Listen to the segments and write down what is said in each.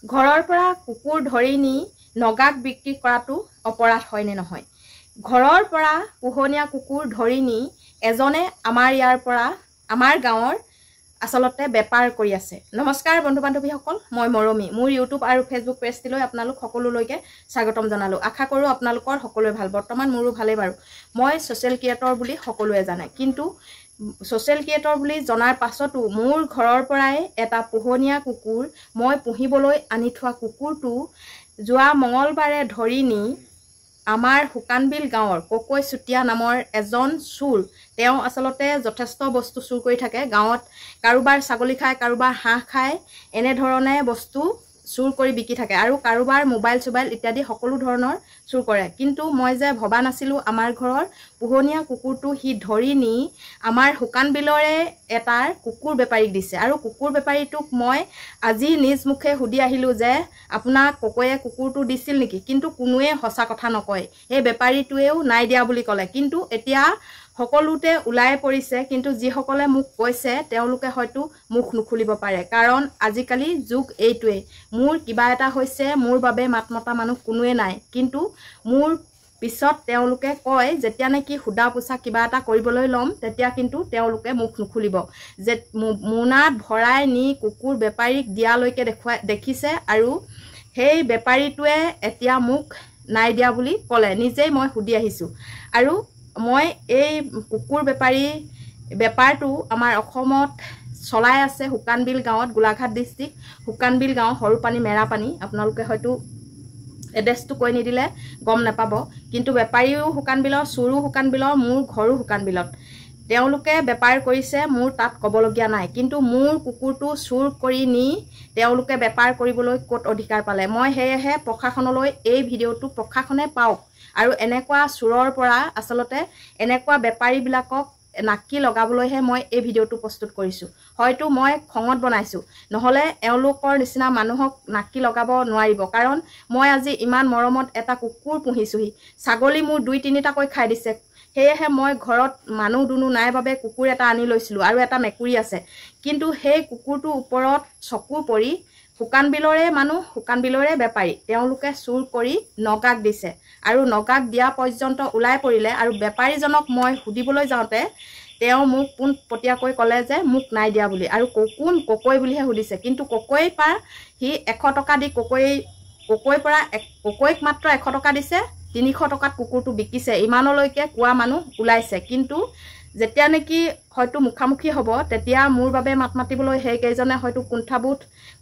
ঘৰৰ পৰা কুকুৰ ধৰি নি নগাক বিক্ৰী কৰাটো অপৰাধ হয় নে নহয়? ঘৰৰ পৰা পোহনীয়া কুকুৰ ধৰি নি এজনে আমাৰ গাঁৱৰ আচলতে বেপাৰ কৰি আছে। নমস্কাৰ বন্ধু বান্ধৱীসকল, মই মৰমী। মোৰ ইউটিউব আৰু ফেচবুক পেজটিলৈ আপোনালোক সকলোলৈকে স্বাগতম জনালোঁ। আশা কৰোঁ আপোনালোকৰ সকলোৱে ভাল। বৰ্তমান মোৰো ভালেই বাৰু। মই ছ'চিয়েল ক্ৰিয়েটৰ বুলি সকলোৱে জানে, কিন্তু ছ'চিয়েল ক্ৰিয়েটৰ বুলি জনাৰ পাছতো মোৰ ঘৰৰ পৰাই এটা পোহনীয়া কুকুৰ, মই পুহিবলৈ আনি থোৱা কুকুৰটো যোৱা মঙলবাৰে ধৰি নি আমাৰ শুকানবিল গাঁৱৰ ককৈ চুতীয়া নামৰ এজন চোৰ, তেওঁ আচলতে যথেষ্ট বস্তু চুৰ কৰি থাকে গাঁৱত। কাৰোবাৰ ছাগলী খায়, কাৰোবাৰ হাঁহ খায়, এনেধৰণে বস্তু চুৰ কৰি বিকি থাকে আৰু কাৰোবাৰ মোবাইল চোবাইল ইত্যাদি সকলো ধৰণৰ চুৰ কৰে। কিন্তু মই যে ভবা নাছিলোঁ আমাৰ ঘৰৰ পোহনীয়া কুকুৰটো সি ধৰি নি আমাৰ শুকানবিলৰে এটাৰ কুকুৰ বেপাৰীক দিছে। আৰু কুকুৰ বেপাৰীটোক মই আজি নিজ মুখে সুধি আহিলোঁ যে আপোনাক ককৈয়ে কুকুৰটো দিছিল নেকি? কিন্তু কোনোৱে সঁচা কথা নকয়। সেই বেপাৰীটোৱেও নাই দিয়া বুলি ক'লে। কিন্তু এতিয়া সকলোতে ওলাই পৰিছে, কিন্তু যিসকলে মোক কৈছে তেওঁলোকে হয়তো মুখ নুখুলিব পাৰে, কাৰণ আজিকালি যুগ এইটোৱেই। মোৰ কিবা এটা হৈছে, মোৰ বাবে মাত মতা মানুহ কোনোৱে নাই, কিন্তু মোৰ পিছত তেওঁলোকে কয় যেতিয়া নেকি সুদা পোছা কিবা এটা কৰিবলৈ ল'ম তেতিয়া কিন্তু তেওঁলোকে মুখ নুখুলিব। যে মোনাত ভৰাই নি কুকুৰ বেপাৰীক দিয়ালৈকে দেখিছে, আৰু সেই বেপাৰীটোৱে এতিয়া মোক নাই দিয়া বুলি ক'লে। নিজেই মই সুধি আহিছোঁ। আৰু মই এই কুকুৰ বেপাৰটো আমাৰ অসমত চলাই আছে শুকানবিল গাঁৱত, গোলাঘাট ডিষ্ট্ৰিক্ট শুকানবিল গাঁও, সৰুপানী মেৰাপানী। আপোনালোকে হয়তো এড্ৰেছটো কৈ নিদিলে গম নাপাব, কিন্তু বেপাৰীও শুকানবিলৰ, চোৰো শুকানবিলৰ, মোৰ ঘৰো শুকানবিলত। তেওঁলোকে বেপাৰ কৰিছে, মোৰ তাত ক'বলগীয়া নাই। কিন্তু মোৰ কুকুৰটো চুৰ কৰি নি তেওঁলোকে বেপাৰ কৰিবলৈ ক'ত অধিকাৰ পালে? মই সেয়েহে প্ৰশাসনলৈ এই ভিডিঅ'টো প্ৰশাসনে পাওক, আৰু এনেকুৱা চোৰৰ পৰা আচলতে এনেকুৱা বেপাৰীবিলাকক নাকি লগাবলৈহে মই এই ভিডিঅ'টো প্ৰস্তুত কৰিছোঁ। হয়তো মই খঙত বনাইছোঁ, নহ'লে এওঁলোকৰ নিচিনা মানুহক নাকি লগাব নোৱাৰিব। কাৰণ মই আজি ইমান মৰমত এটা কুকুৰ পুহিছোঁহি, ছাগলী মোৰ 2-3টাকৈ খাই দিছে। সেয়েহে মই ঘৰত মানুহ দুনুহ নাই বাবে কুকুৰ এটা আনি লৈছিলোঁ, আৰু এটা মেকুৰী আছে। কিন্তু সেই কুকুৰটোৰ ওপৰত চকু পৰি শুকানবিলৰে মানুহ, শুকানবিলৰে বেপাৰী, তেওঁলোকে চুৰ কৰি নগাক দিছে। আৰু নগাক দিয়া পৰ্যন্ত ওলাই পৰিলে, আৰু বেপাৰীজনক মই সুধিবলৈ যাওঁতে তেওঁ মোক পোনপটীয়াকৈ ক'লে যে মোক নাই দিয়া বুলি, আৰু কোন ককৈ বুলিহে সুধিছে। কিন্তু ককৈৰ পৰা সি 100 টকা দি ককৈক মাত্ৰ 100 টকা দিছে, 300 টকাত কুকুৰটো বিকিছে, ইমানলৈকে কোৱা মানুহ ওলাইছে। কিন্তু যেতিয়া নেকি হয়তো মুখামুখি হ'ব, তেতিয়া মোৰ বাবে মাত মাতিবলৈ সেইকেইজনে হয়তো কুণ্ঠাবোধ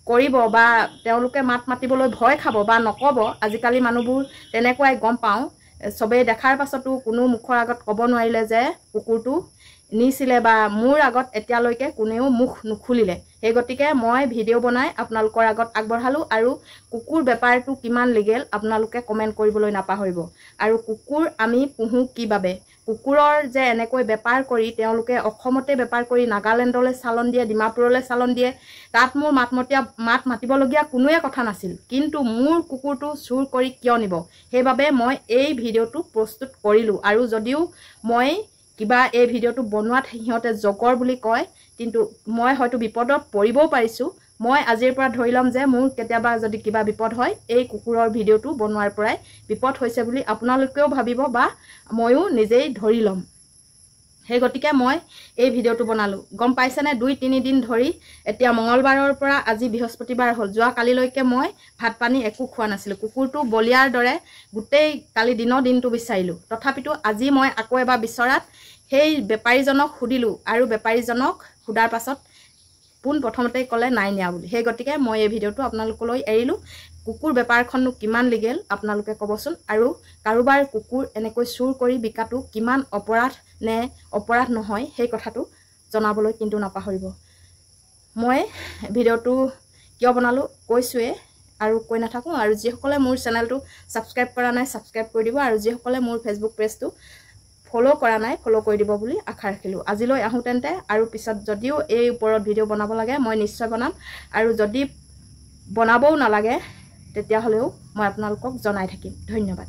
কৰিব, বা তেওঁলোকে মাত মাতিবলৈ ভয় খাব বা নক'ব। আজিকালি মানুহবোৰ তেনেকুৱাই, গম পাওঁ। চবেই দেখাৰ পাছতো কোনো মুখৰ আগত ক'ব নোৱাৰিলে যে কুকুৰটো নিছিলে, বা মোৰ আগত এতিয়ালৈকে কোনেও মুখ নুখুলিলে। সেই গতিকে মই ভিডিঅ' বনাই আপোনালোকৰ আগত আগবঢ়ালোঁ। আৰু কুকুৰ বেপাৰটো কিমান লিগেল আপোনালোকে কমেণ্ট কৰিবলৈ নাপাহৰিব। আৰু কুকুৰ আমি পুহোঁ কি বাবে? কুকুৰৰ যে এনেকৈ বেপাৰ কৰি তেওঁলোকে অসমতে বেপাৰ কৰি নাগালেণ্ডলৈ চালান দিয়ে, ডিমাপুৰলৈ চালান দিয়ে, তাত মোৰ মাত মাতিবলগীয়া কোনোৱে কথা নাছিল। কিন্তু মোৰ কুকুৰটো চুৰ কৰি কিয় নিব? সেইবাবে মই এই ভিডিঅ'টো প্ৰস্তুত কৰিলোঁ। আৰু যদিও মই কিবা এই ভিডিঅ'টো বনোৱাত সিহঁতে জগৰ বুলি কয়, কিন্তু মই হয়তো বিপদত পৰিবও পাৰিছোঁ। মই আজিৰ পৰা ধৰি ল'ম যে মোৰ কেতিয়াবা যদি কিবা বিপদ হয়, এই কুকুৰৰ ভিডিঅ'টো বনোৱাৰ পৰাই বিপদ হৈছে বুলি আপোনালোকেও ভাবিব, বা ময়ো নিজেই ধৰি ল'ম। সেই গতিকে মই এই ভিডিঅ'টো বনালোঁ। গম পাইছেনে? 2-3 দিন ধৰি, এতিয়া মঙলবাৰৰ পৰা আজি বৃহস্পতিবাৰ হ'ল, যোৱা কালিলৈকে মই ভাত পানী একো খোৱা নাছিলোঁ। কুকুৰটো বলিয়াৰ দৰে গোটেই কালি দিনটো বিচাৰিলোঁ। তথাপিতো আজি মই আকৌ এবাৰ বিচৰাত সেই বেপাৰীজনক সুধিলোঁ, আৰু বেপাৰীজনক সোধাৰ পাছত পোনপ্ৰথমতেই ক'লে নাই নিয়া বুলি। সেই গতিকে মই এই ভিডিঅ'টো আপোনালোকলৈ এৰিলোঁ। কুকুৰ বেপাৰখননো কিমান লিগেল আপোনালোকে ক'বচোন, আৰু কাৰোবাৰ কুকুৰ এনেকৈ চুৰ কৰি বিকাটো কিমান অপৰাধ নে অপৰাধ নহয়, সেই কথাটো জনাবলৈ কিন্তু নাপাহৰিব। মই ভিডিঅ'টো কিয় বনালোঁ কৈছোঁৱেই, আৰু কৈ নাথাকোঁ। আৰু যিসকলে মোৰ চেনেলটো ছাবস্ক্ৰাইব কৰা নাই, ছাবস্ক্ৰাইব কৰি দিব, আৰু যিসকলে মোৰ ফেচবুক পেজটো ফ'ল' কৰা নাই, ফ'ল' কৰি দিব বুলি আশা ৰাখিলোঁ। আজিলৈ আহোঁ তেন্তে, আৰু পিছত যদিও এই ওপৰত ভিডিঅ' বনাব লাগে মই নিশ্চয় বনাম, আৰু যদি বনাবও নালাগে তেতিয়াহ'লেও মই আপোনালোকক জনাই থাকিম। ধন্যবাদ।